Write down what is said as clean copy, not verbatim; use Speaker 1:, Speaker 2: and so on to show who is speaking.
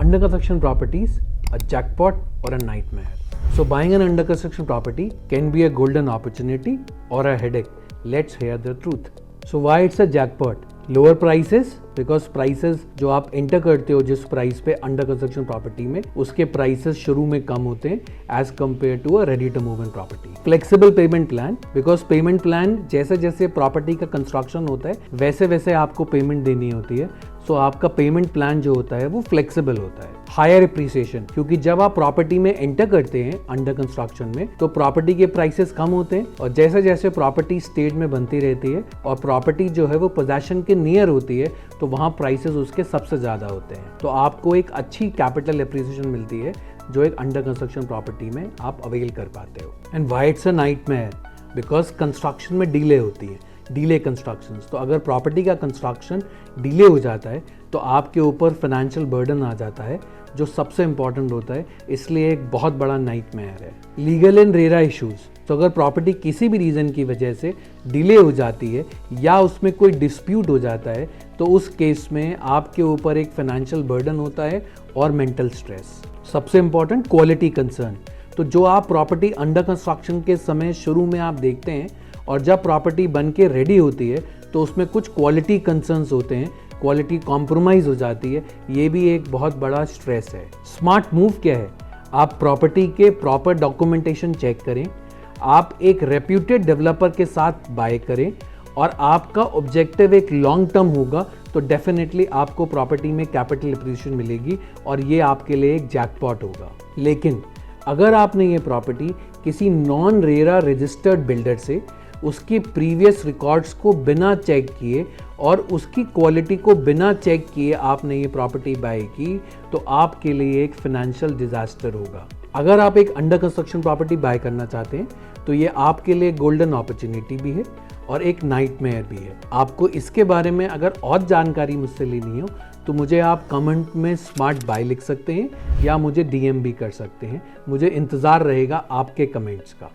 Speaker 1: under construction properties, a jackpot or a nightmare? So buying an under construction property can be a golden opportunity or a headache. Let's hear the truth. So why it's a jackpot? Lower prices, because prices जो आप enter करते हो जिस price पे under construction property में, उसके prices शुरू में कम होते हैं as compare to a ready to move in property. Flexible payment plan, because payment plan जैसे जैसे प्रॉपर्टी का कंस्ट्रक्शन होता है वैसे वैसे आपको पेमेंट देनी होती है. सो आपका पेमेंट प्लान जो होता है वो फ्लेक्सिबल होता है. हायर एप्रिसिएशन, क्योंकि जब आप प्रॉपर्टी में एंटर करते हैं अंडर कंस्ट्रक्शन में तो प्रॉपर्टी के प्राइसेस कम होते हैं और जैसे जैसे प्रॉपर्टी स्टेज में बनती रहती है और प्रॉपर्टी जो है वो पोजेशन के नियर होती है तो वहाँ प्राइसेस उसके सबसे ज़्यादा होते हैं. तो आपको एक अच्छी कैपिटल एप्रिसिएशन मिलती है जो एक अंडर कंस्ट्रक्शन प्रॉपर्टी में आप अवेल कर पाते हो. And why it's a nightmare? Because construction में डिले होती है, डिले कंस्ट्रक्शन. तो अगर प्रॉपर्टी का कंस्ट्रक्शन डिले हो जाता है तो आपके ऊपर फाइनेंशियल बर्डन आ जाता है जो सबसे इंपॉर्टेंट होता है, इसलिए एक बहुत बड़ा नाइटमेयर है. लीगल एंड रेरा इश्यूज, तो अगर प्रॉपर्टी किसी भी रीज़न की वजह से डिले हो जाती है या उसमें कोई डिस्प्यूट हो जाता है तो उस केस में आपके ऊपर एक फाइनेंशियल बर्डन होता है और मेंटल स्ट्रेस. सबसे इंपॉर्टेंट क्वालिटी कंसर्न, तो जो आप प्रॉपर्टी अंडर कंस्ट्रक्शन के समय शुरू में आप देखते हैं और जब प्रॉपर्टी बन के रेडी होती है तो उसमें कुछ क्वालिटी कंसर्न्स होते हैं, क्वालिटी कॉम्प्रोमाइज़ हो जाती है, ये भी एक बहुत बड़ा स्ट्रेस है. स्मार्ट मूव क्या है? आप प्रॉपर्टी के प्रॉपर डॉक्यूमेंटेशन चेक करें, आप एक रेप्यूटेड डेवलपर के साथ बाय करें और आपका ऑब्जेक्टिव एक लॉन्ग टर्म होगा तो डेफिनेटली आपको प्रॉपर्टी में कैपिटल एप्रिसिएशन मिलेगी और ये आपके लिए एक जैकपॉट होगा. लेकिन अगर आपने ये प्रॉपर्टी किसी नॉन रेरा रजिस्टर्ड बिल्डर से उसकी प्रीवियस रिकॉर्ड्स को बिना चेक किए और उसकी क्वालिटी को बिना चेक किए आपने ये प्रॉपर्टी बाय की तो आपके लिए एक फाइनेंशियल डिजास्टर होगा. अगर आप एक अंडर कंस्ट्रक्शन प्रॉपर्टी बाय करना चाहते हैं तो ये आपके लिए गोल्डन अपॉर्चुनिटी भी है और एक नाइटमेयर भी है. आपको इसके बारे में अगर और जानकारी मुझसे लेनी हो तो मुझे आप कमेंट में स्मार्ट बाय लिख सकते हैं या मुझे DM भी कर सकते हैं. मुझे इंतज़ार रहेगा आपके कमेंट्स का.